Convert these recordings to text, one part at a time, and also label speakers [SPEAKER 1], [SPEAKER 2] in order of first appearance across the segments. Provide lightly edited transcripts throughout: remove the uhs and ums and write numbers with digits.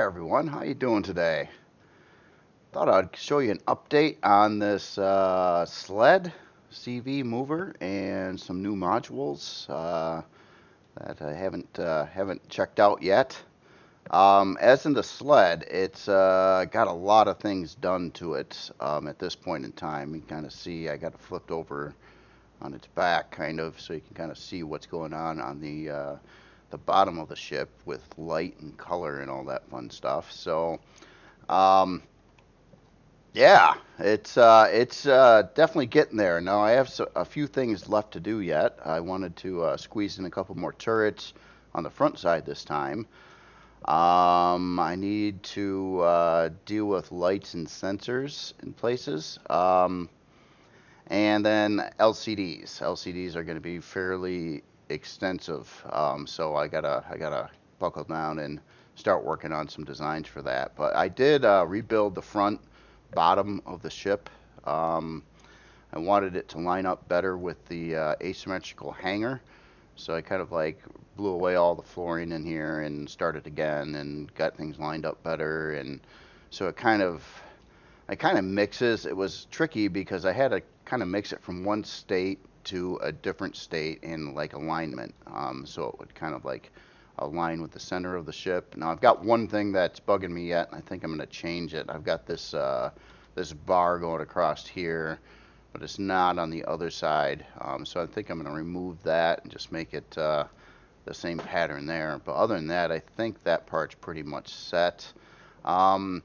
[SPEAKER 1] everyone, how you doing today? Thought I'd show you an update on this sled CV mover and some new modules that I haven't checked out yet. As in the sled, it's got a lot of things done to it at this point in time. You can kind of see I got it flipped over on its back, kind of, so you can kind of see what's going on the bottom of the ship with light and color and all that fun stuff. So, um, yeah, it's definitely getting there. Now I have a few things left to do yet. I wanted to squeeze in a couple more turrets on the front side this time. I need to deal with lights and sensors in places. And then LCDs. LCDs are going to be fairly extensive, so I gotta buckle down and start working on some designs for that. But I did rebuild the front bottom of the ship. Um, I wanted it to line up better with the asymmetrical hangar, so I kind of like blew away all the flooring in here and started again and got things lined up better. And so it kind of mixes. It was tricky because I had to kind of mix it from one state to a different state in like alignment. So it would kind of like align with the center of the ship. Now I've got one thing that's bugging me yet, and I think I'm going to change it. I've got this bar going across here, but it's not on the other side. So I think I'm going to remove that and just make it the same pattern there. But other than that, I think that part's pretty much set. Um,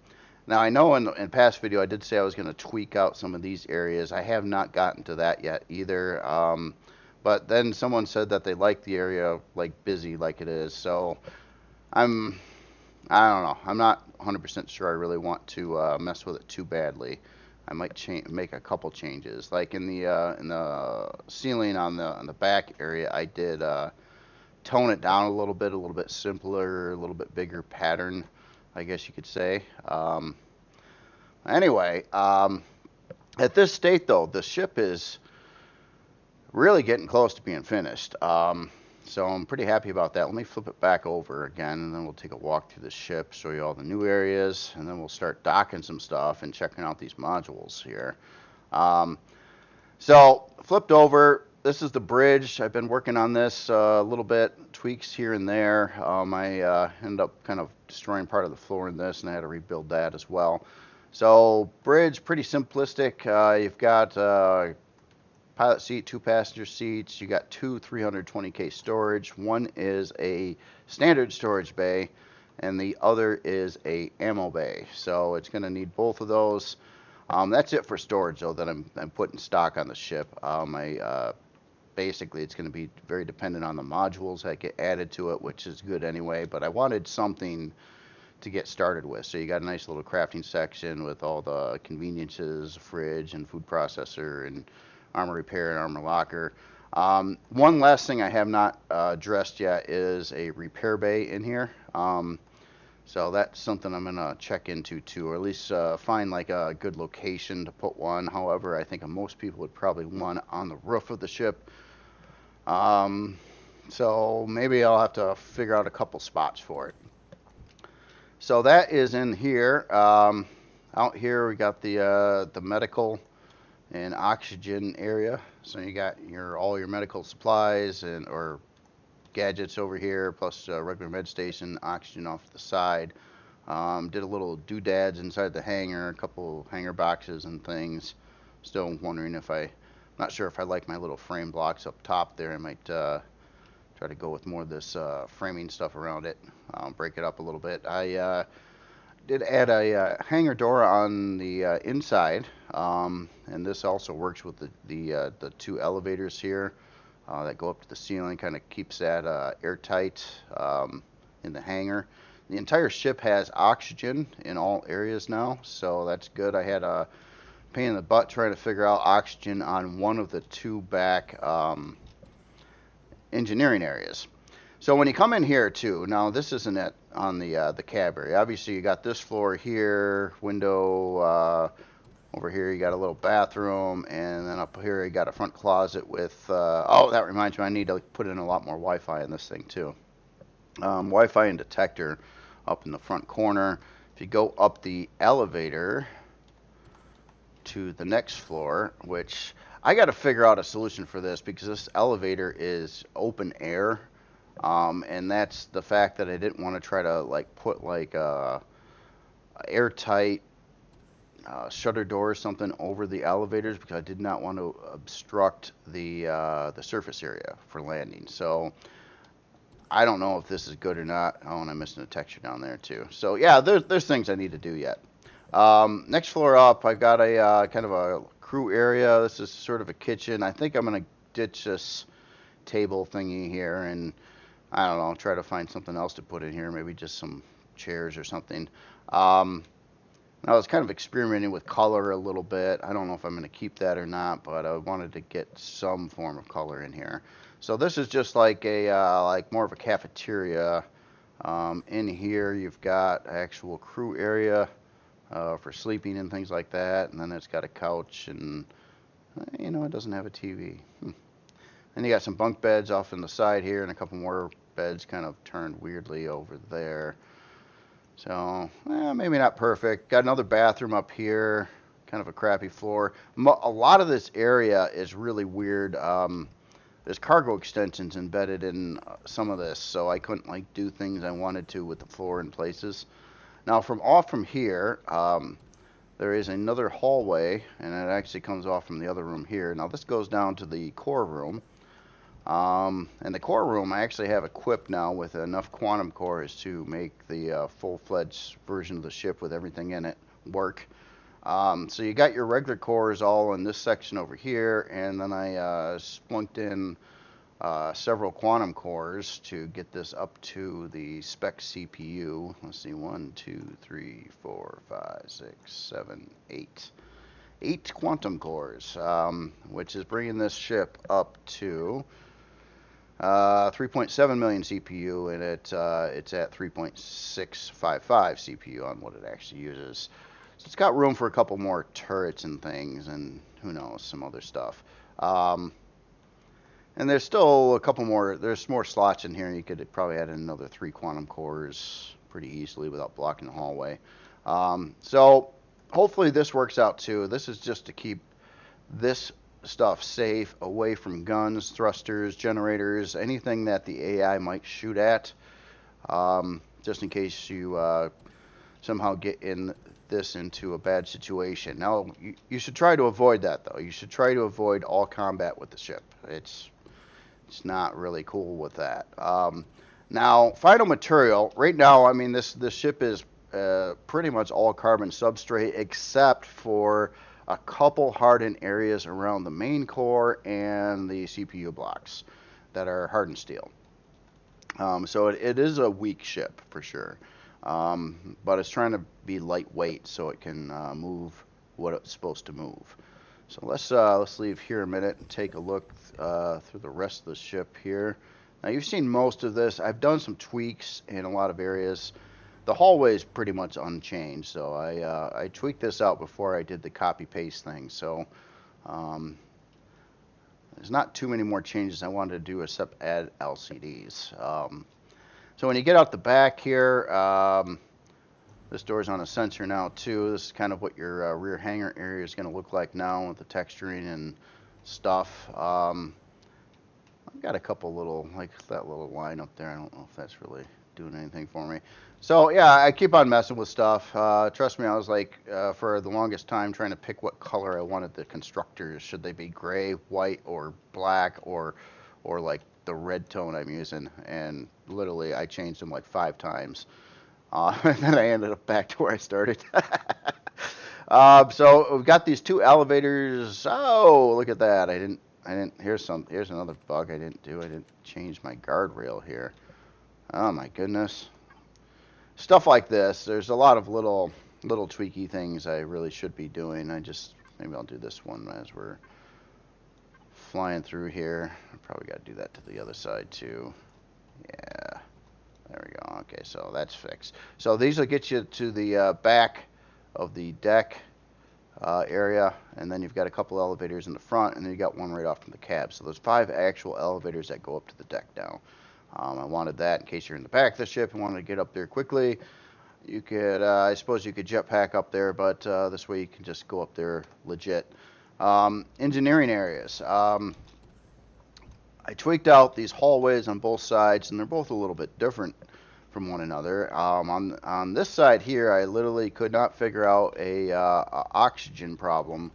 [SPEAKER 1] Now I know in past video I did say I was going to tweak out some of these areas. I have not gotten to that yet either. But then someone said that they like the area like busy like it is. So I'm I don't know. I'm not 100% sure I really want to mess with it too badly. I might make a couple changes. Like in the ceiling on the back area, I did tone it down a little bit simpler, a little bit bigger pattern, I guess you could say. Anyway, at this state though, the ship is really getting close to being finished. So I'm pretty happy about that. Let me flip it back over again, and then we'll take a walk through the ship, show you all the new areas, and then we'll start docking some stuff and checking out these modules here. Um, so flipped over. This is the bridge. I've been working on this a little bit, tweaks here and there. I ended up kind of destroying part of the floor in this, and I had to rebuild that as well. So bridge, pretty simplistic. You've got pilot seat, two passenger seats. You got two 320K storage. One is a standard storage bay, and the other is a ammo bay. So it's going to need both of those. That's it for storage, though, that I'm putting stock on the ship. Basically, it's going to be very dependent on the modules that get added to it, which is good anyway. But I wanted something to get started with. So you got a nice little crafting section with all the conveniences, fridge and food processor and armor repair and armor locker. One last thing I have not addressed yet is a repair bay in here. So that's something I'm going to check into too, or at least find like a good location to put one. However, I think most people would probably want on the roof of the ship. So maybe I'll have to figure out a couple spots for it. So that is in here. Out here we got the medical and oxygen area. So you got all your medical supplies or gadgets over here, plus regular med station, oxygen off the side. Did a little doodads inside the hangar, a couple hanger boxes and things. Still wondering not sure if I like my little frame blocks up top there. I might try to go with more of this framing stuff around it, break it up a little bit. I did add a hangar door on the inside, and this also works with the two elevators here that go up to the ceiling, kind of keeps that airtight in the hangar. The entire ship has oxygen in all areas now, so that's good. I had a pain in the butt trying to figure out oxygen on one of the two back engineering areas. So when you come in here too, now this isn't it on the cab area. Obviously you got this floor here, window over here. You got a little bathroom, and then up here you got a front closet with. Oh, that reminds me, I need to put in a lot more Wi-Fi in this thing too. Wi-Fi and detector up in the front corner. If you go up the elevator to the next floor, which I got to figure out a solution for this because this elevator is open air, and that's the fact that I didn't want to try to like put like a airtight shutter door or something over the elevators because I did not want to obstruct the surface area for landing. So I don't know if this is good or not. Oh, and I'm missing a texture down there too. So yeah, there's things I need to do yet. Next floor up, I've got a kind of a crew area. This is sort of a kitchen. I think I'm gonna ditch this table thingy here and I don't know, try to find something else to put in here. Maybe just some chairs or something. I was kind of experimenting with color a little bit. I don't know if I'm going to keep that or not, but I wanted to get some form of color in here. So this is just like a like more of a cafeteria. In here you've got actual crew area for sleeping and things like that, and then it's got a couch and you know it doesn't have a TV. Then you got some bunk beds off in the side here and a couple more beds kind of turned weirdly over there. So, maybe not perfect. Got another bathroom up here, kind of a crappy floor. A lot of this area is really weird. There's cargo extensions embedded in some of this, so I couldn't like do things I wanted to with the floor in places. Now, from here, there is another hallway, and it actually comes off from the other room here. Now, this goes down to the core room. And the core room I actually have equipped now with enough quantum cores to make the full-fledged version of the ship with everything in it work. So you got your regular cores all in this section over here, and then I splunked in several quantum cores to get this up to the spec CPU. Let's see, 1, 2, 3, 4, 5, 6, 7, 8. 8 quantum cores, which is bringing this ship up to 3.7 million CPU, and it's at 3.655 CPU on what it actually uses. So it's got room for a couple more turrets and things, and who knows, some other stuff. And there's still a couple more. There's more slots in here. You could probably add another 3 quantum cores pretty easily without blocking the hallway. So hopefully this works out too. This is just to keep this stuff safe, away from guns, thrusters, generators, anything that the AI might shoot at, just in case you somehow get into a bad situation. Now, you should try to avoid that, though. You should try to avoid all combat with the ship. It's not really cool with that. Now, final material. Right now, I mean, this ship is pretty much all carbon substrate, except for a couple hardened areas around the main core and the CPU blocks that are hardened steel. So it is a weak ship for sure, but it's trying to be lightweight so it can move what it's supposed to move. So let's leave here a minute and take a look through the rest of the ship here. Now you've seen most of this. I've done some tweaks in a lot of areas. The hallway is pretty much unchanged, so I tweaked this out before I did the copy-paste thing. So there's not too many more changes I wanted to do except add LCDs. So when you get out the back here, this door's on a sensor now too. This is kind of what your rear hangar area is going to look like now with the texturing and stuff. I've got a couple little, like that little line up there. I don't know if that's really doing anything for me. So yeah, I keep on messing with stuff. Trust me, I was like for the longest time trying to pick what color I wanted the constructors. Should they be gray, white, or black, or like the red tone I'm using? And literally I changed them like 5 times. And then I ended up back to where I started. So we've got these 2 elevators. Oh, look at that. I didn't here's another bug I didn't do. I didn't change my guardrail here. Oh my goodness. Stuff like this. There's a lot of little tweaky things I really should be doing. Maybe I'll do this one as we're flying through here. I probably got to do that to the other side too. Yeah. There we go. Okay, so that's fixed. So these will get you to the back of the deck area, and then you've got a couple elevators in the front, and then you got one right off from the cab. So there's 5 actual elevators that go up to the deck now. I wanted that in case you're in the back of the ship and wanted to get up there quickly. You could, I suppose you could jetpack up there, but this way you can just go up there legit. Engineering areas. I tweaked out these hallways on both sides, and they're both a little bit different from one another. On this side here, I literally could not figure out a oxygen problem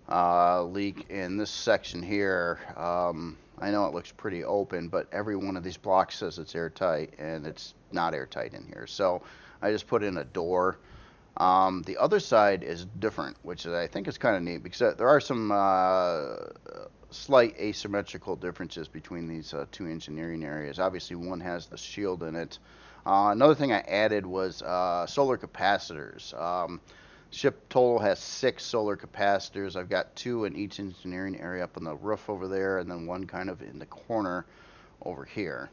[SPEAKER 1] leak in this section here. I know it looks pretty open, but every one of these blocks says it's airtight, and it's not airtight in here. So I just put in a door. The other side is different, which I think is kind of neat because there are some slight asymmetrical differences between these two engineering areas. Obviously, one has the shield in it. Another thing I added was solar capacitors. Ship total has 6 solar capacitors. I've got 2 in each engineering area up on the roof over there, and then one kind of in the corner over here.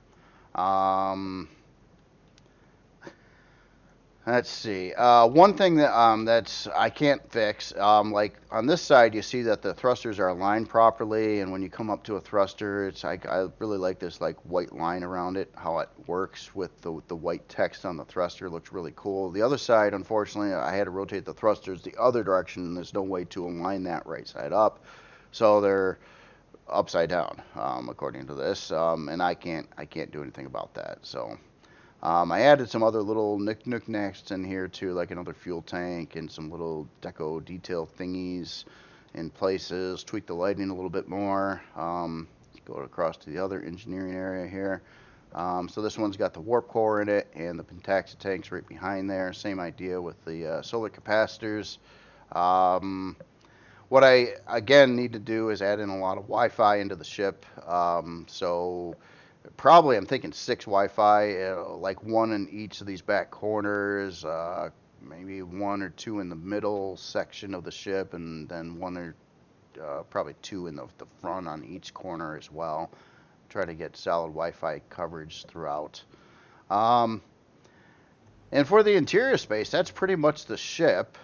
[SPEAKER 1] Let's see. One thing that's I can't fix, like on this side, you see that the thrusters are aligned properly, and when you come up to a thruster, it's I really like this like white line around it. How it works with the white text on the thruster looks really cool. The other side, unfortunately, I had to rotate the thrusters the other direction, and there's no way to align that right side up, so they're upside down, according to this, and I can't do anything about that. So. I added some other little knickknacks in here too, like another fuel tank and some little deco detail thingies in places. Tweaked the lighting a little bit more. Go across to the other engineering area here. So this one's got the warp core in it and the pentaxa tanks right behind there. Same idea with the solar capacitors. What I again need to do is add in a lot of Wi-Fi into the ship. So probably I'm thinking 6 Wi-Fi, like 1 in each of these back corners, maybe 1 or 2 in the middle section of the ship, and then 1 or probably 2 in the front on each corner as well. Try to get solid Wi-Fi coverage throughout. And for the interior space, that's pretty much the ship.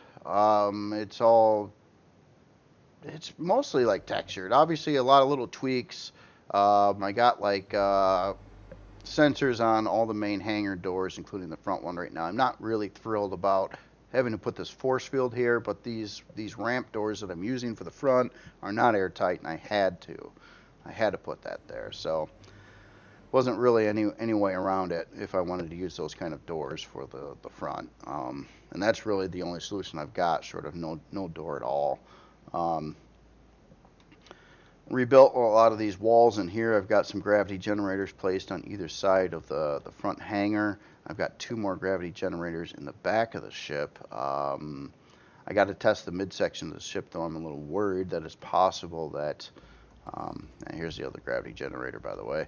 [SPEAKER 1] It's mostly like textured. Obviously, a lot of little tweaks. I got like sensors on all the main hangar doors, including the front one right now. I'm not really thrilled about having to put this force field here, but these ramp doors that I'm using for the front are not airtight, and I had to put that there. So wasn't really any way around it if I wanted to use those kind of doors for the front. And that's really the only solution I've got, short of no door at all. Rebuilt a lot of these walls in here. I've got some gravity generators placed on either side of the front hangar. I've got 2 more gravity generators in the back of the ship. I got to test the midsection of the ship, though I'm a little worried that it's possible that, and here's the other gravity generator, by the way,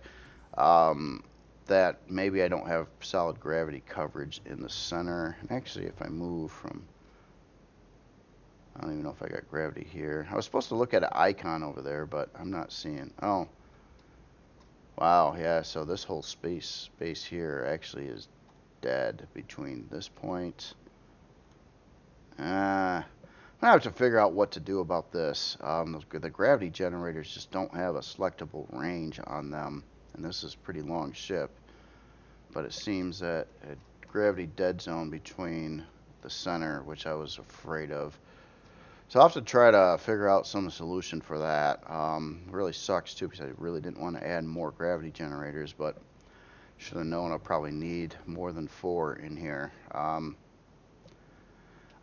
[SPEAKER 1] that maybe I don't have solid gravity coverage in the center. And actually, if I move from, I don't even know if I got gravity here. I was supposed to look at an icon over there, but I'm not seeing. Oh, wow, yeah. So this whole space here actually is dead between this point. I'm gonna have to figure out what to do about this. The gravity generators just don't have a selectable range on them, and this is a pretty long ship. But it seems that a gravity dead zone between the center, which I was afraid of. So I'll have to try to figure out some solution for that. Really sucks too because I really didn't want to add more gravity generators, but should have known I'll probably need more than 4 in here. All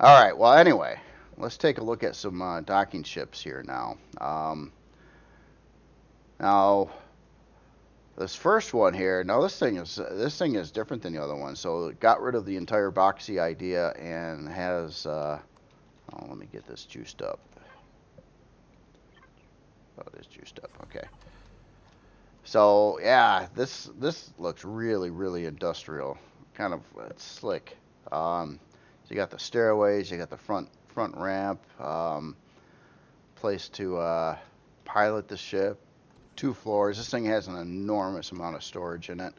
[SPEAKER 1] right, well anyway, let's take a look at some docking ships here now. Now this first one here, now this thing is different than the other one. So it got rid of the entire boxy idea and has oh, let me get this juiced up. Oh, it is juiced up. Okay. So yeah, this looks really industrial. Kind of it's slick. So you got the stairways, you got the front ramp, place to pilot the ship. 2 floors. This thing has an enormous amount of storage in it.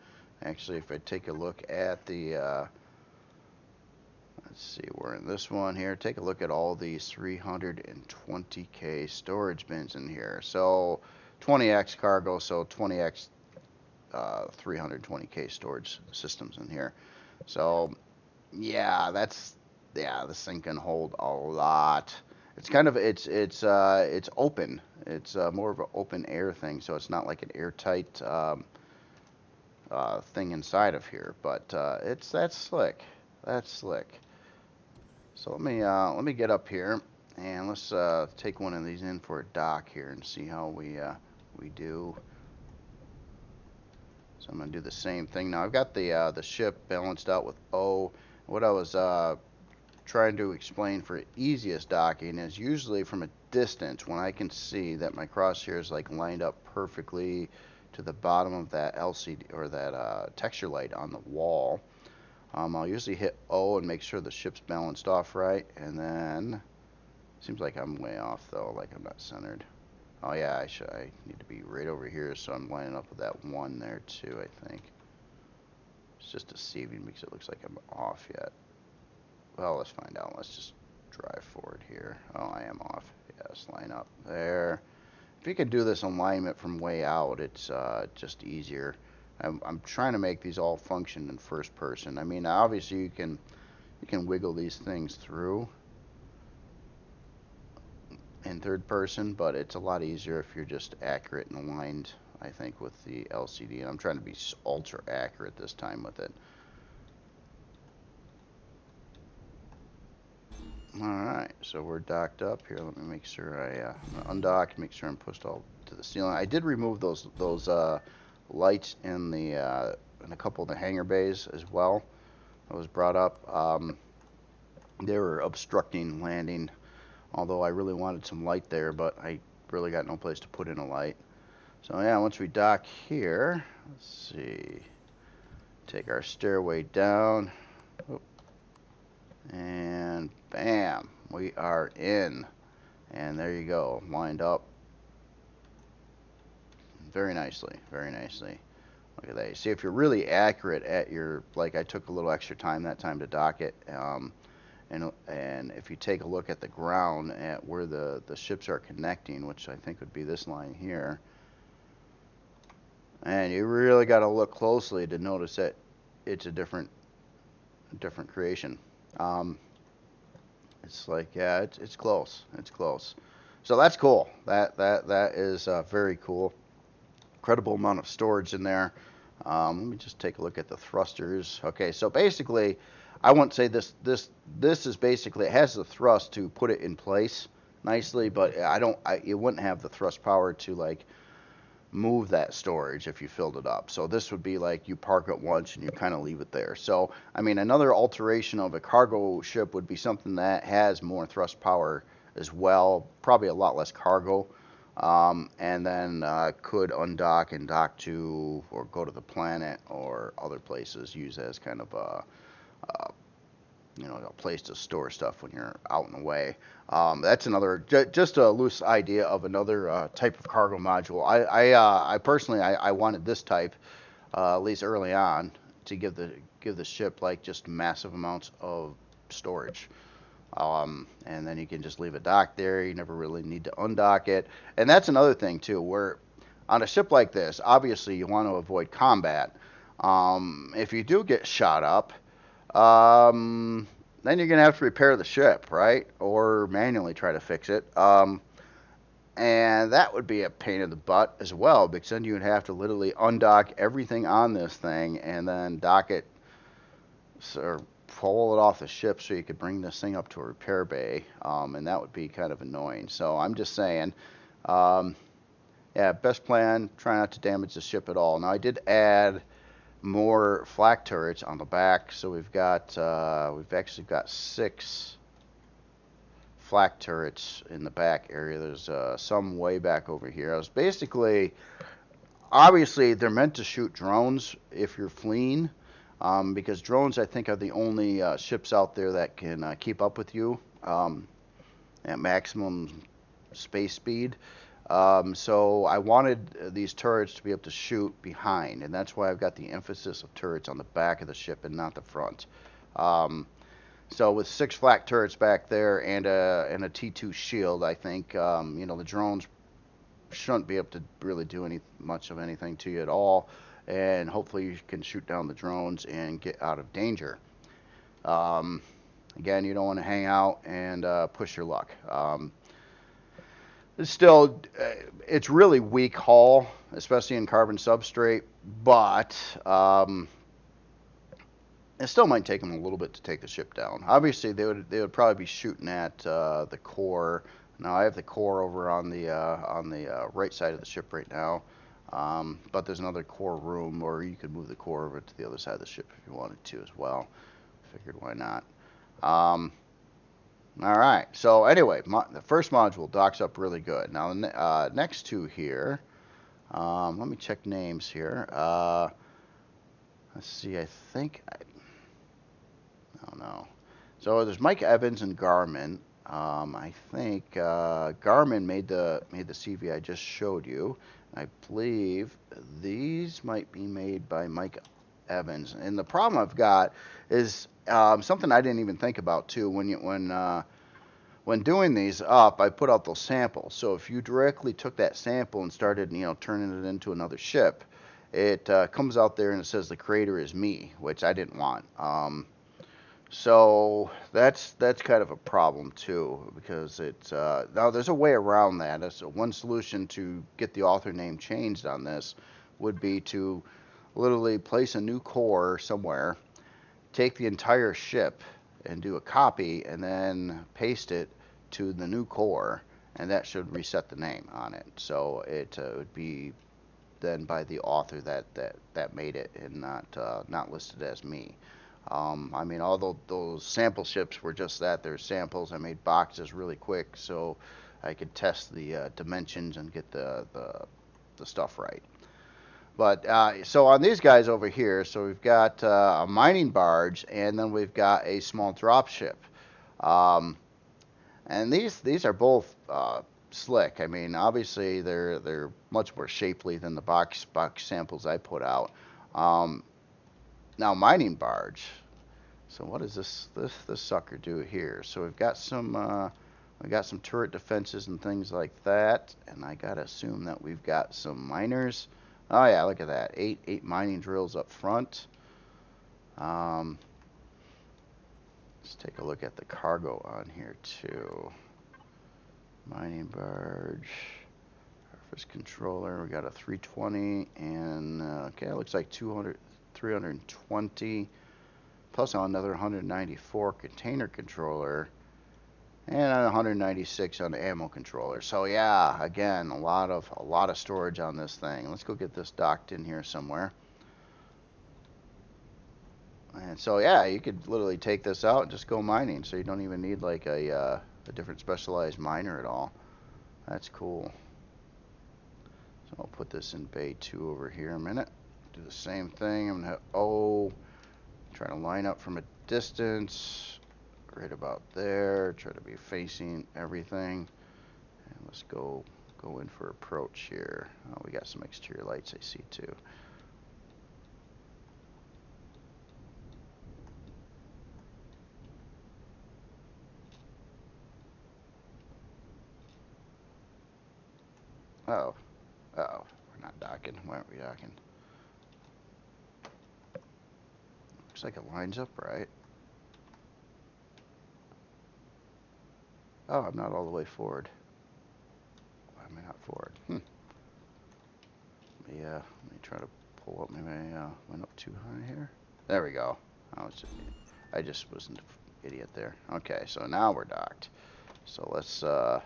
[SPEAKER 1] Actually, if I take a look at the let's see, we're in this one here. Take a look at all these 320K storage bins in here. So 20x cargo, so 20x 320k storage systems in here. So yeah, this thing can hold a lot. It's kind of it's open. It's more of an open air thing, so it's not like an airtight thing inside of here. But that's slick. That's slick. So let me get up here and let's take one of these in for a dock here and see how we do. So I'm gonna do the same thing now. I've got the ship balanced out with O. What I was trying to explain for easiest docking is usually from a distance when I can see that my crosshair is like lined up perfectly to the bottom of that LCD or that texture light on the wall. I'll usually hit O and make sure the ship's balanced off right, and then seems like I'm way off though, like I'm not centered. Oh yeah, I need to be right over here, so I'm lining up with that one there too, I think. It's just deceiving because it looks like I'm off yet. Well, let's find out. Let's just drive forward here. Oh, I am off. Yes, line up there. If you can do this alignment from way out, it's just easier. I'm trying to make these all function in first person. I mean, obviously you can wiggle these things through in third person, but it's a lot easier if you're just accurate and aligned, I think, with the LCD. And I'm trying to be ultra accurate this time with it. Alright, so we're docked up here. Let me make sure I'm undocked, make sure I'm pushed all to the ceiling. I did remove those lights in in a couple of the hangar bays as well. That was brought up. They were obstructing landing, although I really wanted some light there, but I really got no place to put in a light. So yeah, once we dock here, let's see, take our stairway down. Oh. And bam, we are in. And there you go, lined up very nicely, very nicely. Look at that. You see, if you're really accurate at your, like I took a little extra time that time to dock it, and if you take a look at the ground at where the ships are connecting, which I think would be this line here, and you really got to look closely to notice that it's a different creation. It's like, yeah, it's close. It's close. So that's cool. That is very cool. Incredible amount of storage in there. Let me just take a look at the thrusters. Okay, so basically, I won't say this is basically, it has the thrust to put it in place nicely, but it wouldn't have the thrust power to like move that storage if you filled it up. So this would be like you park it once and you kind of leave it there. So I mean, another alteration of a cargo ship would be something that has more thrust power as well, probably a lot less cargo, and then could undock and dock to or go to the planet or other places, use as kind of a a place to store stuff when you're out and away. That's another, just a loose idea of another type of cargo module. I personally, I wanted this type, at least early on, to give the ship like just massive amounts of storage. And then you can just leave it docked there. You never really need to undock it. And that's another thing too, where on a ship like this, obviously you want to avoid combat. If you do get shot up, then you're going to have to repair the ship, right? Or manually try to fix it. And that would be a pain in the butt as well, because then you would have to literally undock everything on this thing and then dock it or pull it off the ship so you could bring this thing up to a repair bay. And that would be kind of annoying. So I'm just saying, yeah, best plan, try not to damage the ship at all. Now, I did add more flak turrets on the back, so we've actually got 6 flak turrets in the back area. There's some way back over here. I was basically, obviously they're meant to shoot drones if you're fleeing, because drones I think are the only ships out there that can keep up with you at maximum space speed. So I wanted these turrets to be able to shoot behind, and that's why I've got the emphasis of turrets on the back of the ship and not the front. So with 6 flak turrets back there and a T2 shield, I think the drones shouldn't be able to really do much of anything to you at all. and hopefully you can shoot down the drones and get out of danger. Um, Again, you don't want to hang out and push your luck. It's still, it's really weak hull, especially in carbon substrate, but it still might take them a little bit to take the ship down. Obviously, they would probably be shooting at the core. Now I have the core over on the right side of the ship right now, but there's another core room, or you could move the core over to the other side of the ship if you wanted to as well. Figured why not. All right. So anyway, the first module docks up really good. Now the next two here. Let me check names here. Let's see. I think I don't know. So there's Mike Evans and Garmin. I think Garmin made the CV I just showed you. I believe these might be made by Mike Evans. And the problem I've got is something I didn't even think about too. When doing these up, I put out those samples. So if you directly took that sample and started, turning it into another ship, it comes out there and it says the creator is me, which I didn't want. So that's kind of a problem too, because it's now there's a way around that. That's one solution to get the author name changed on this would be to literally place a new core somewhere, take the entire ship and do a copy, and then paste it to the new core, and that should reset the name on it. So it would be then by the author that made it, and not listed as me. I mean, all those sample ships were just that. They're samples. I made boxes really quick so I could test the dimensions and get the stuff right. But so on these guys over here, so we've got a mining barge, and then we've got a small drop ship. And these are both slick. I mean, obviously they're much more shapely than the box samples I put out. Now mining barge. So what does this sucker do here? So we've got some turret defenses and things like that, and I gotta assume that we've got some miners. Oh yeah, look at that. Eight mining drills up front. Let's take a look at the cargo on here too. Mining barge. Surface controller. We got a 320 and okay, it looks like 320 plus another 194 container controller and 196 on the ammo controller. So yeah, again, a lot of storage on this thing. Let's go get this docked in here somewhere. And so yeah, you could literally take this out and just go mining. So you don't even need like a different specialized miner at all. That's cool. So I'll put this in bay 2 over here a minute. Do the same thing. I'm gonna try to line up from a distance. Right about there. Try to be facing everything. And let's go in for approach here. Oh, we got some exterior lights I see too. Oh, we're not docking. Why aren't we docking? Looks like it lines up right. Oh, I'm not all the way forward. Why am I not forward? Let me try to pull up. Maybe I went up too high here. There we go. I just was an idiot there. Okay, so now we're docked. So let's so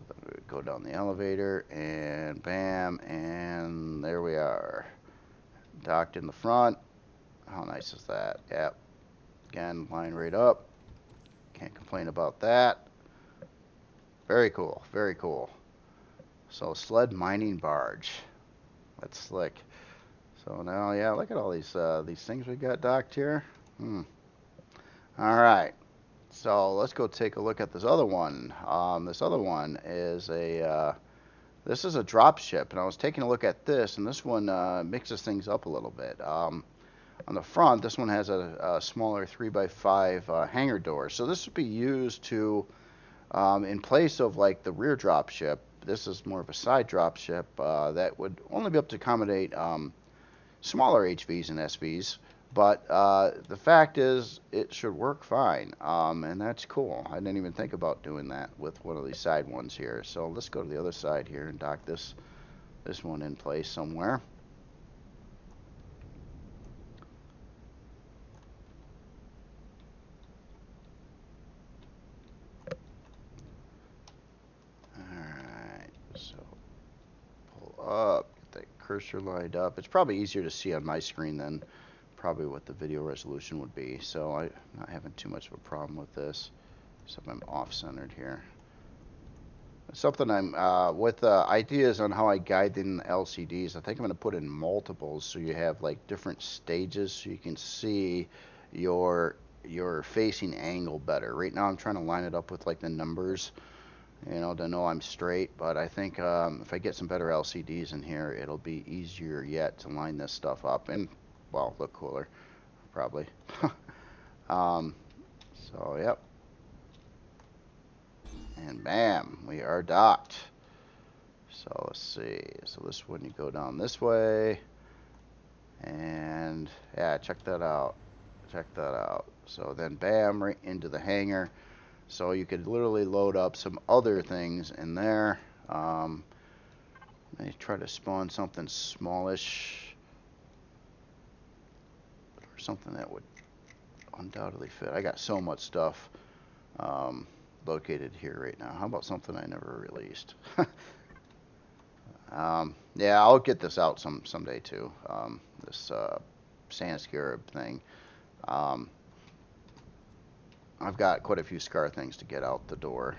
[SPEAKER 1] then we would go down the elevator and bam, and there we are. Docked in the front. How nice is that? Yep. Again, line right up. Can't complain about that. Very cool. Very cool. So sled mining barge. That's slick. So now, yeah, look at all these things we got docked here. All right. So let's go take a look at this other one. This other one is this is a drop ship, and I was taking a look at this, and this one mixes things up a little bit. On the front, this one has a smaller 3x5 hangar door. So this would be used to, in place of like the rear drop ship, this is more of a side drop ship that would only be able to accommodate smaller HVs and SVs. But the fact is, it should work fine, and that's cool. I didn't even think about doing that with one of these side ones here. So let's go to the other side here and dock this one in place somewhere. Alright, so pull up, get that cursor lined up. It's probably easier to see on my screen than probably what the video resolution would be. So I'm not having too much of a problem with this. Except I'm off-centered here. Something I'm with ideas on how I guide in LCDs. I think I'm going to put in multiples so you have like different stages so you can see your facing angle better. Right now I'm trying to line it up with like the numbers, you know, to know I'm straight. But I think if I get some better LCDs in here, it'll be easier yet to line this stuff up and, well, look cooler, probably. So yep. And bam, we are docked. So let's see. So this one, you go down this way. And yeah, check that out. Check that out. So then bam, right into the hangar. So you could literally load up some other things in there. They try to spawn something smallish. Or something that would undoubtedly fit. I got so much stuff. Located here right now. How about something I never released? Yeah, I'll get this out someday too. This Sand Scarab thing. I've got quite a few Scar things to get out the door.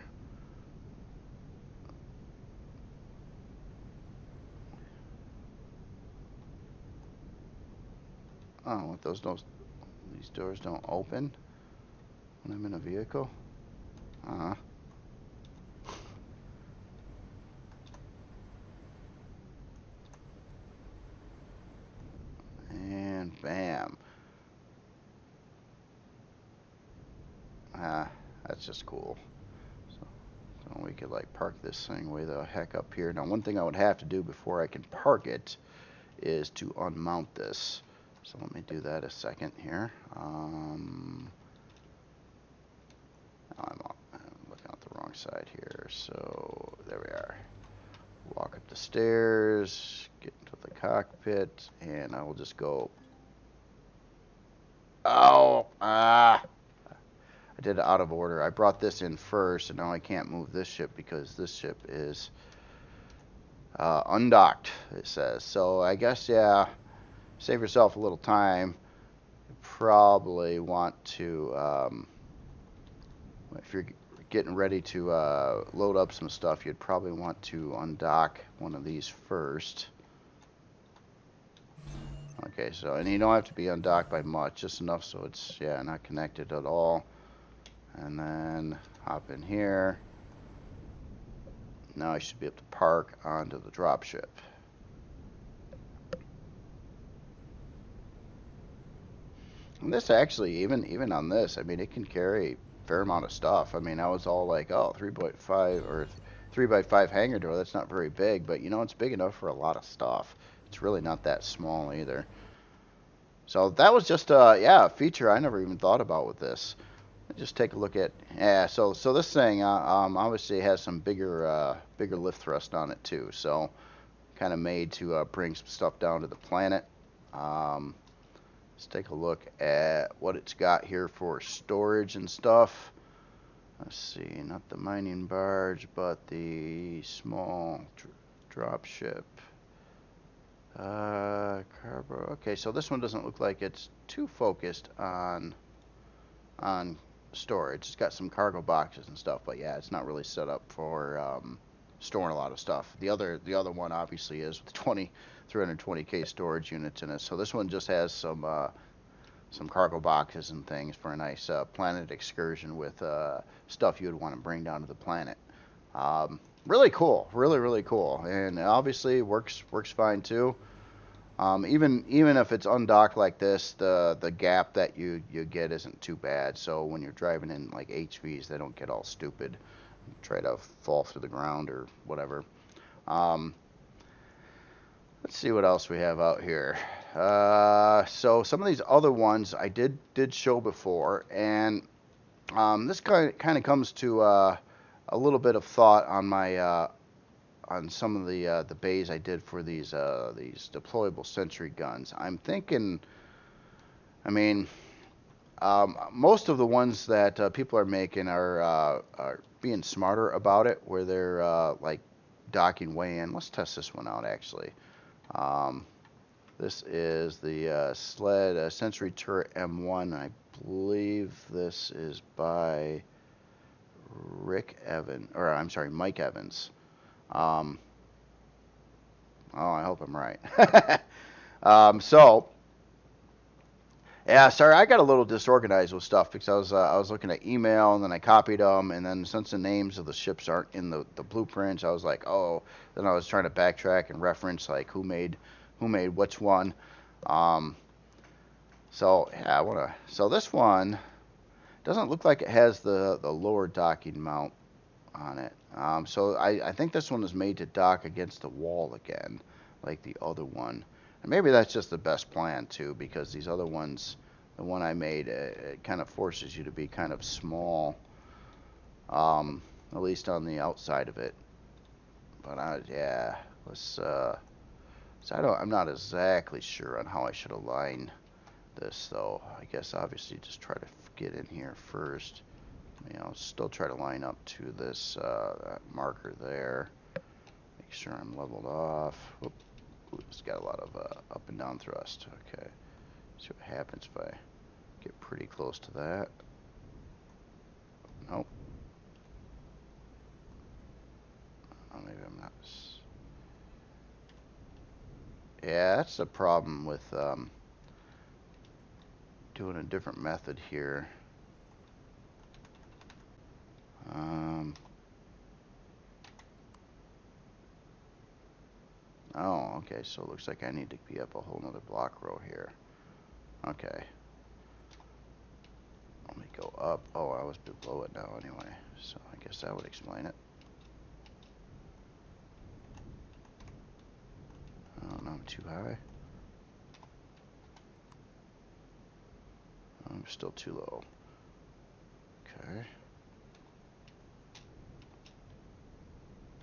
[SPEAKER 1] Oh, what, these doors don't open when I'm in a vehicle? Uh-huh. And bam. That's just cool. So we could like park this thing way the heck up here. Now one thing I would have to do before I can park it is to unmount this. So let me do that a second here. I'm looking at the wrong side here. So there we are. Walk up the stairs, get into the cockpit, and I will just go. Oh, I did it out of order. I brought this in first, and now I can't move this ship because this ship is undocked, it says. So I guess, yeah, save yourself a little time. You probably want to, if you're getting ready to load up some stuff, you'd probably want to undock one of these first. Okay, so, and you don't have to be undocked by much, just enough so it's, yeah, not connected at all. And then hop in here. Now I should be able to park onto the dropship. And this actually, even on this, I mean, it can carry a fair amount of stuff. I mean, I was all like, oh, 3.5 or 3x5 hangar door, that's not very big, but you know, it's big enough for a lot of stuff. It's really not that small either. So that was just yeah, a feature I never even thought about with this. Just take a look at, yeah, so this thing obviously has some bigger lift thrust on it too, so kind of made to bring some stuff down to the planet. Let's take a look at what it's got here for storage and stuff. Let's see, not the mining barge, but the small drop ship. Carbo. Okay, so this one doesn't look like it's too focused on storage. It's got some cargo boxes and stuff, but yeah, it's not really set up for storing a lot of stuff. The other one obviously is with 320k storage units in it. So this one just has some cargo boxes and things for a nice planet excursion with stuff you would want to bring down to the planet. Really cool, really cool, and obviously works fine too. Even if it's undocked like this, the gap that you get isn't too bad. So when you're driving in like HVs, they don't get all stupid, try to fall through the ground or whatever. Um, let's see what else we have out here. So some of these other ones I did show before, and this kind of comes to a little bit of thought on my on some of the bays I did for these deployable sentry guns. I'm thinking, I mean, most of the ones that people are making are being smarter about it, where they're like docking way in. Let's test this one out actually. Um, this is the sled Sentry Turret M1. I believe this is by Mike Evans. Um, oh, I hope I'm right. So, yeah, sorry, I got a little disorganized with stuff because I was looking at email and then I copied them, and then since the names of the ships aren't in the blueprints, I was like, oh. Then I was trying to backtrack and reference like who made which one. Um, so yeah, So this one doesn't look like it has the lower docking mount on it. So I think this one is made to dock against the wall again, like the other one. And maybe that's just the best plan too, because these other ones, the one I made, it kind of forces you to be kind of small, at least on the outside of it. But yeah, let's. So I'm not exactly sure on how I should align this, though. I guess obviously just try to get in here first. Still try to line up to this marker there. Make sure I'm leveled off. Ooh, it's got a lot of up and down thrust. Okay. See what happens if I get pretty close to that. Nope. Oh, maybe I'm not. Yeah, that's the problem with doing a different method here. Um, oh, okay, so it looks like I need to be up a whole nother block row here. Okay. Let me go up. Oh, I was below it now anyway, so I guess that would explain it. Oh, no, I'm too high. I'm still too low. Okay.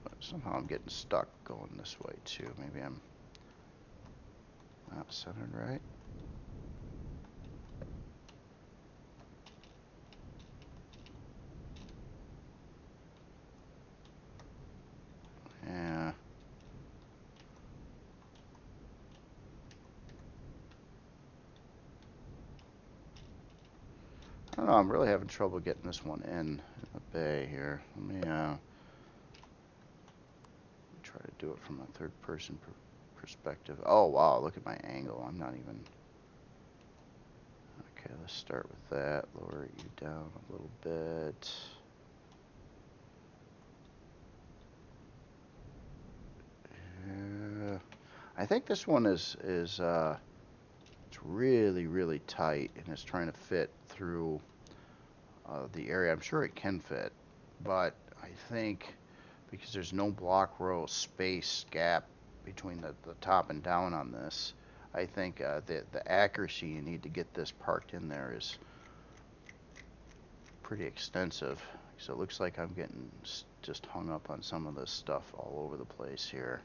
[SPEAKER 1] But somehow I'm getting stuck going this way too. Maybe I'm not centered right. Yeah. I don't know, I'm really having trouble getting this one in the bay here. Let me try to do it from a third person perspective. Oh wow, look at my angle. I'm not even. Okay, let's start with that. Lower you down a little bit. Yeah. I think this one is it's really tight and it's trying to fit through the area. I'm sure it can fit, but I think because there's no block row space gap between the top and down on this, I think the accuracy you need to get this parked in there is pretty extensive. So it looks like I'm getting just hung up on some of this stuff all over the place here.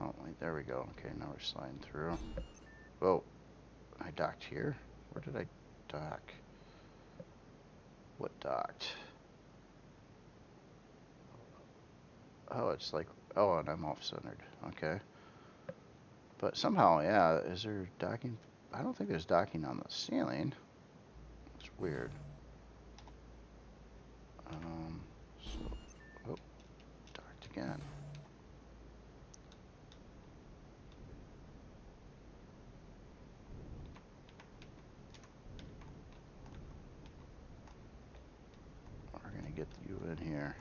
[SPEAKER 1] Oh, wait, there we go. Okay, now we're sliding through. Whoa, I docked here? Where did I dock? What docked? Oh, it's like, oh, and I'm off-centered. Okay. But somehow, yeah, is there docking? I don't think there's docking on the ceiling. It's weird. So, oh, docked again. We're gonna get you in here.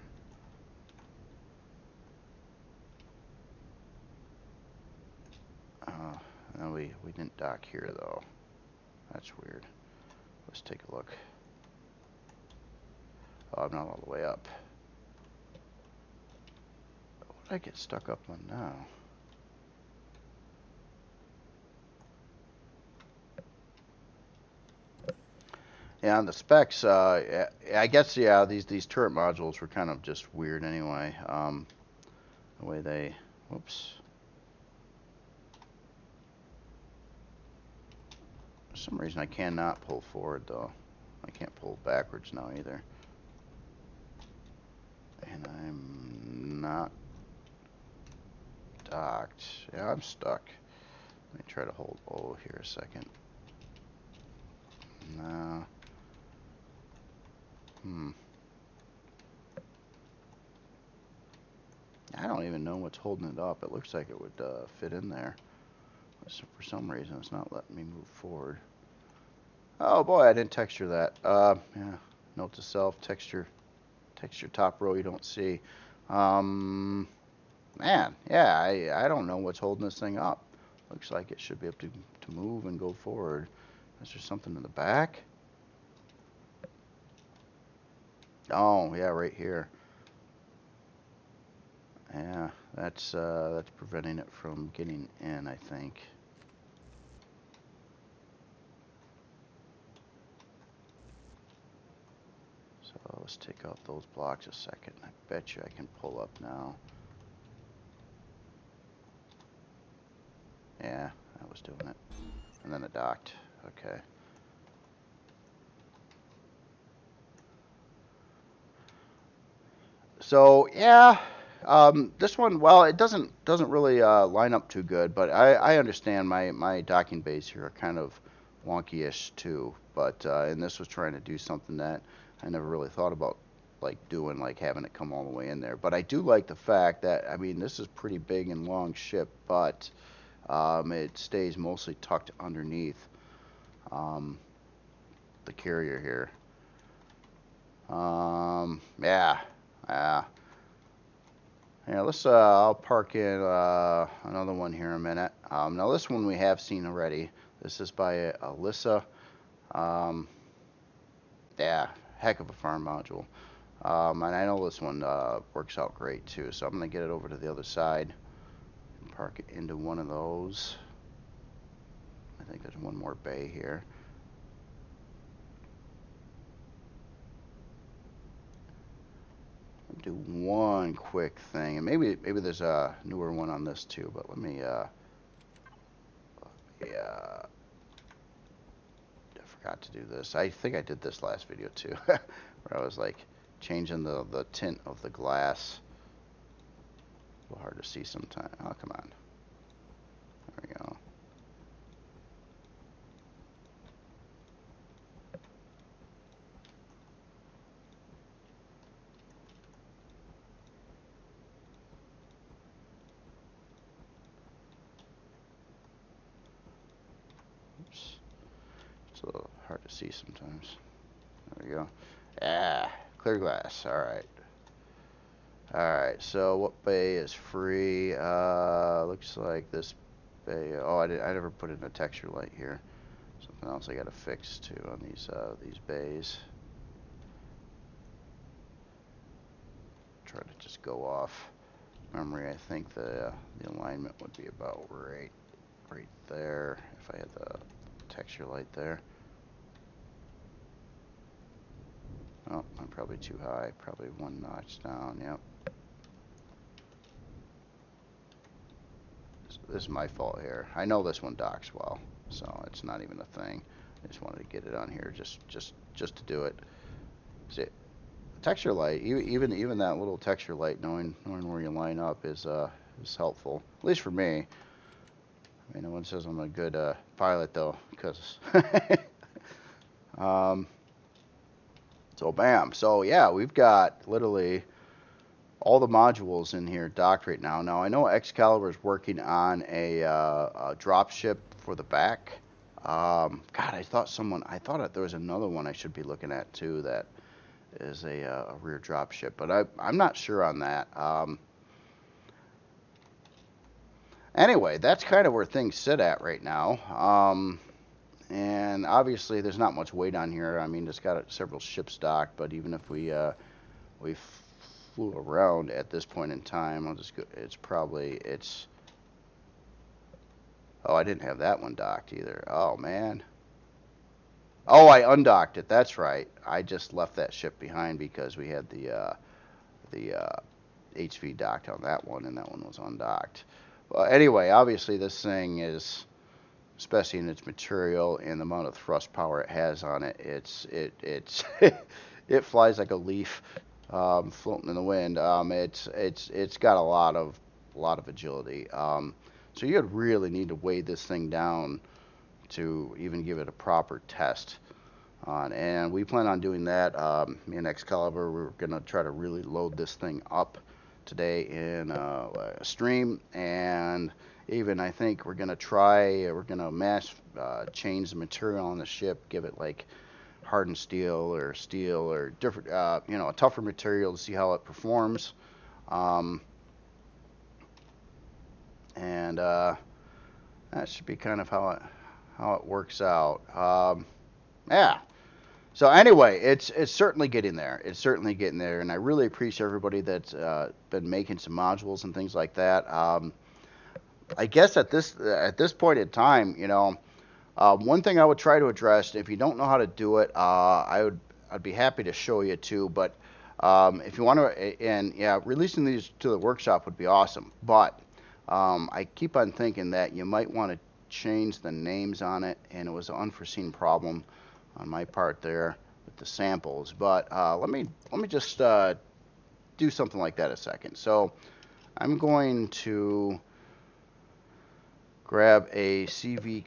[SPEAKER 1] No, we didn't dock here though. That's weird. Let's take a look. Oh, I'm not all the way up. What did I get stuck up on now? Yeah, on the specs, I guess, yeah, these turret modules were kind of just weird anyway. The way they, whoops. For some reason I cannot pull forward though. I can't pull backwards now either. And I'm not docked. Yeah, I'm stuck. Let me try to hold O here a second. No. I don't even know what's holding it up. It looks like it would fit in there. So for some reason, it's not letting me move forward. Oh boy, I didn't texture that. Yeah. Note to self: texture top row you don't see. Man, yeah, I don't know what's holding this thing up. Looks like it should be able to move and go forward. Is there something in the back? Oh, yeah, right here. Yeah, that's preventing it from getting in, I think. So let's take out those blocks a second. I bet you I can pull up now. Yeah, that was doing it. And then it docked. Okay. So yeah, this one, well, it doesn't really line up too good, but I understand my docking bays here are kind of wonky-ish too. But and this was trying to do something that I never really thought about, like doing, like having it come all the way in there. But I do like the fact that, I mean, this is pretty big and long ship, but it stays mostly tucked underneath the carrier here. Yeah, yeah. Yeah, let's, I'll park in another one here in a minute. Now this one we have seen already. This is by Alyssa. Um, yeah, heck of a farm module. And I know this one works out great too, so I'm going to get it over to the other side and park it into one of those. I think there's one more bay here. Do one quick thing, and maybe there's a newer one on this too, but let me yeah, I forgot to do this. I think I did this last video too, where I was like changing the tint of the glass. A little hard to see sometimes. Oh, come on. There we go. Oops. It's a little hard to see sometimes. There we go. Yeah, clear glass. All right. All right. So what bay is free? Looks like this bay. Oh, I never put in a texture light here. Something else I gotta fix too on these bays. Try to just go off memory. I think the alignment would be about right there if I had the texture light there. Oh, I'm probably too high. Probably one notch down. Yep. This is my fault here. I know this one docks well, so it's not even a thing. I just wanted to get it on here just to do it. See, texture light, even that little texture light, knowing where you line up is helpful. At least for me. I mean, no one says I'm a good pilot though, because so bam. So yeah, we've got literally all the modules in here docked right now. Now I know Excalibur is working on a drop ship for the back. God, I thought there was another one I should be looking at too that is a rear drop ship, but I'm not sure on that. Anyway, that's kind of where things sit at right now. And obviously, there's not much weight on here. I mean, it's got several ships docked, but even if we flew around at this point in time, I'll just go. It's. Oh, I didn't have that one docked either. Oh man. Oh, I undocked it. That's right. I just left that ship behind because we had the HV docked on that one, and that one was undocked. Well, anyway, obviously this thing is, especially in its material and the amount of thrust power it has on it, it's it flies like a leaf floating in the wind. It's got a lot of agility. So you would really need to weigh this thing down to even give it a proper test on. And we plan on doing that. Me and Excalibur, we're gonna try to really load this thing up today in a stream, and even I think we're gonna mass change the material on the ship, give it like hardened steel or different, a tougher material to see how it performs. Um, and that should be kind of how it works out. Yeah. So anyway, it's certainly getting there. It's certainly getting there, and I really appreciate everybody that's been making some modules and things like that. I guess at this point in time, one thing I would try to address, if you don't know how to do it, I'd be happy to show you too. But if you want to, and yeah, releasing these to the workshop would be awesome. But I keep on thinking that you might want to change the names on it, and it was an unforeseen problem on my part there with the samples. But let me just do something like that a second. So I'm going to grab a CV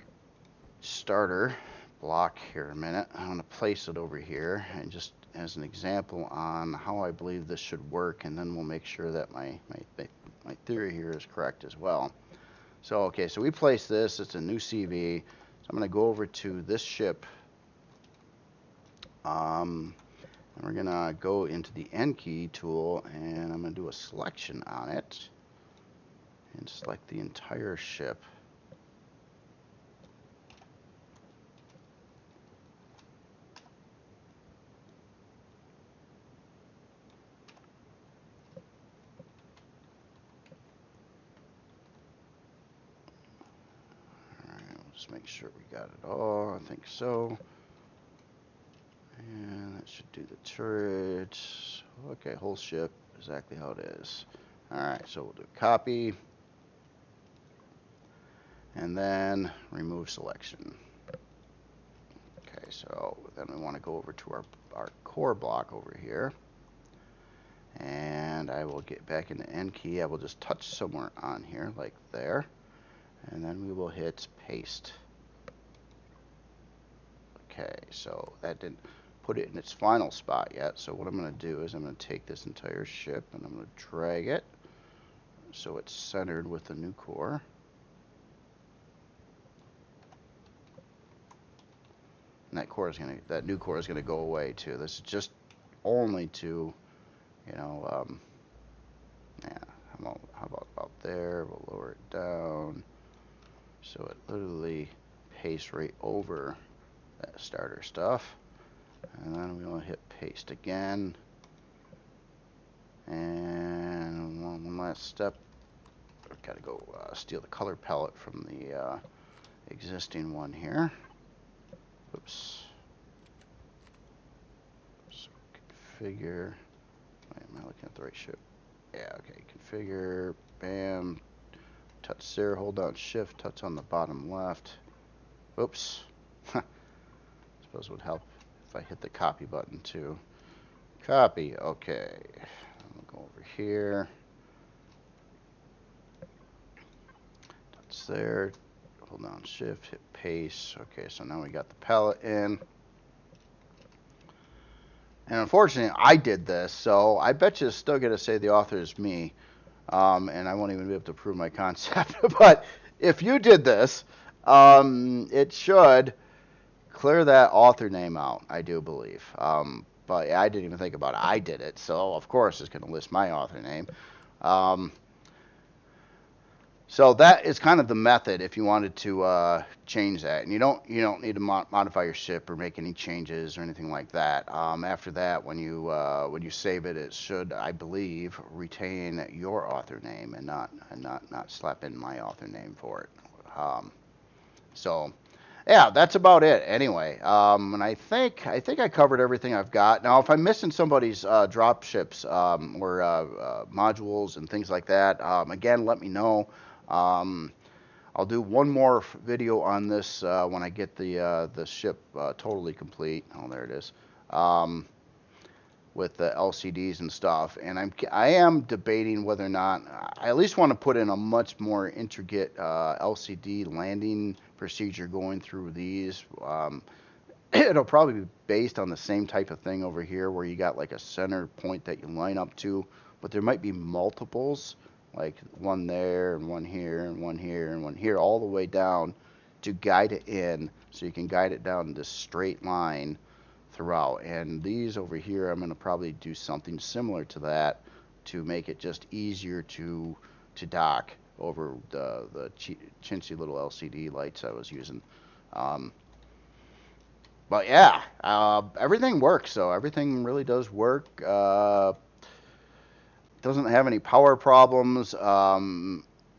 [SPEAKER 1] starter block here in a minute. I'm going to place it over here, and just as an example on how I believe this should work, and then we'll make sure that my theory here is correct as well. So okay, so we place this. It's a new CV. So I'm going to go over to this ship. And we're going to go into the N key tool, and I'm going to do a selection on it and select the entire ship. Alright, we'll just make sure we got it all. I think so. And that should do the turret. Okay, whole ship, exactly how it is. Alright, so we'll do copy. And then remove selection. Okay, so then we want to go over to our core block over here. And I will get back into N key. I will just touch somewhere on here, like there. And then we will hit paste. Okay, so that didn't put it in its final spot yet. So what I'm going to do is I'm going to take this entire ship and I'm going to drag it so it's centered with the new core. And that new core is gonna go away too. This is just only to, yeah. How about there? We'll lower it down so it literally pastes right over that starter stuff. And then we'll hit paste again. And one last step. I've got to go steal the color palette from the existing one here. Oops. So configure. Wait, am I looking at the right ship? Yeah, okay. Configure. Bam. Touch there. Hold down shift. Touch on the bottom left. Oops. Suppose it would help if I hit the copy button too. Copy. Okay. I'm gonna go over here. Touch there. Hold down shift. Hit paste. Okay, so now we got the palette in. And unfortunately, I did this, so I bet you it's still going to say the author is me, and I won't even be able to prove my concept. But if you did this, it should clear that author name out, I do believe. But I didn't even think about it. I did it, so of course it's going to list my author name. So that is kind of the method if you wanted to change that, and you don't need to modify your ship or make any changes or anything like that. After that, when you save it, it should, I believe, retain your author name and not slap in my author name for it. So yeah, that's about it. Anyway, and I think I covered everything I've got. Now, if I'm missing somebody's drop ships or modules and things like that, again, let me know. Um, I'll do one more video on this when I get the ship totally complete. Oh, there it is. Um, with the LCDs and stuff, and I am debating whether or not I at least want to put in a much more intricate LCD landing procedure going through these. It'll probably be based on the same type of thing over here, where you got like a center point that you line up to, but there might be multiples, like one there and one here and one here and one here, all the way down to guide it in, so you can guide it down this straight line throughout. And these over here, I'm going to probably do something similar to that to make it just easier to dock over the chintzy little LCD lights I was using. Um, but yeah, everything works. So everything really does work. Doesn't have any power problems.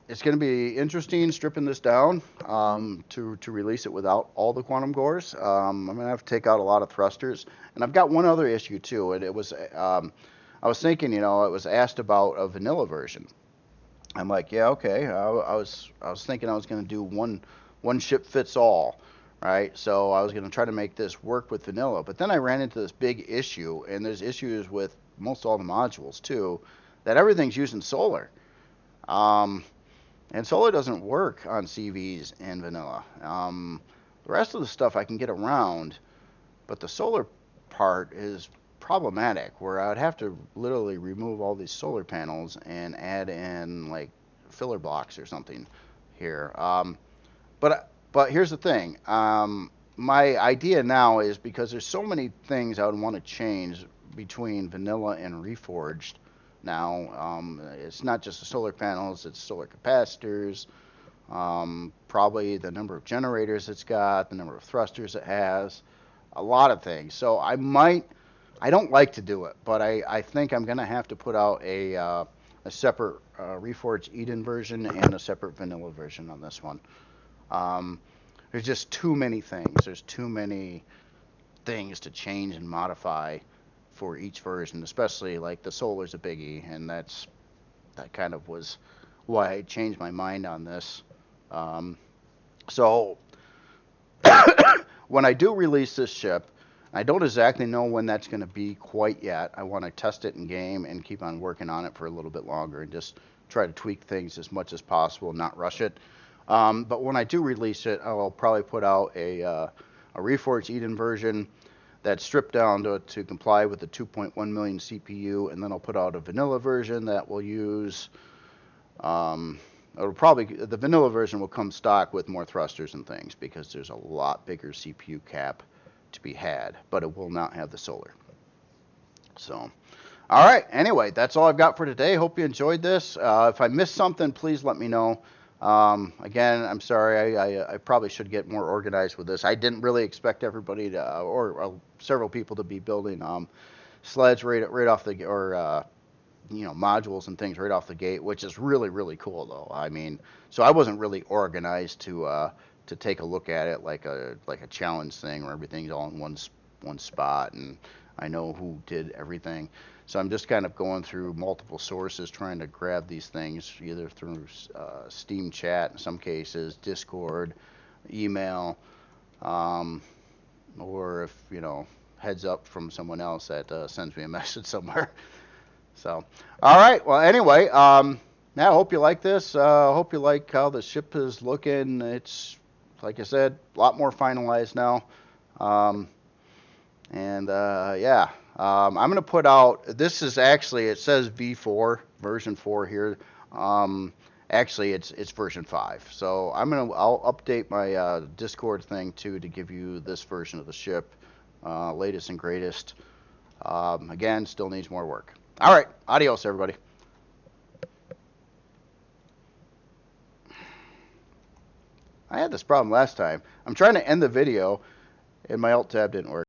[SPEAKER 1] It's going to be interesting stripping this down to release it without all the quantum cores. I'm going to have to take out a lot of thrusters, and I've got one other issue too. And it was I was thinking, it was asked about a vanilla version. I'm like, yeah, okay. I was thinking I was going to do one ship fits all, right? So I was going to try to make this work with vanilla, but then I ran into this big issue, and there's issues with most all the modules too, that everything's using solar. Um, and solar doesn't work on CVs and vanilla. The rest of the stuff I can get around, but the solar part is problematic, where I would have to literally remove all these solar panels and add in like filler blocks or something here. But here's the thing. My idea now is, because there's so many things I would want to change between vanilla and reforged. Now, it's not just the solar panels; it's solar capacitors, probably the number of generators it's got, the number of thrusters it has, a lot of things. So I don't like to do it, but I think I'm going to have to put out a separate Reforged Eden version and a separate vanilla version on this one. Um, there's just too many things. There's too many things to change and modify for each version, especially like the solar's a biggie, and that kind of was why I changed my mind on this. Um, so when I do release this ship, I don't exactly know when that's going to be quite yet. I want to test it in game and keep on working on it for a little bit longer and just try to tweak things as much as possible, not rush it. But when I do release it, I'll probably put out a Reforged Eden version that's stripped down to comply with the 2.1 million CPU, and then I'll put out a vanilla version that will use. The vanilla version will come stock with more thrusters and things, because there's a lot bigger CPU cap to be had, but it will not have the solar. So, all right. Anyway, that's all I've got for today. Hope you enjoyed this. If I missed something, please let me know. Again, I'm sorry. I probably should get more organized with this. I didn't really expect everybody to, or several people to be building sleds right off the, or modules and things right off the gate, which is really, really cool though. I mean, so I wasn't really organized to take a look at it like a challenge thing where everything's all in one spot and I know who did everything. So I'm just kind of going through multiple sources trying to grab these things, either through Steam chat in some cases, Discord, email, or if heads up from someone else that sends me a message somewhere. So, all right. Well, anyway, yeah, I hope you like this. I hope you like how the ship is looking. It's, like I said, a lot more finalized now. Yeah, I'm going to put out, this is actually, it says V4, version 4 here. Actually, it's version 5. So I'll update my Discord thing too to give you this version of the ship, latest and greatest. Again, still needs more work. All right, adios, everybody. I had this problem last time. I'm trying to end the video, and my Alt tab didn't work.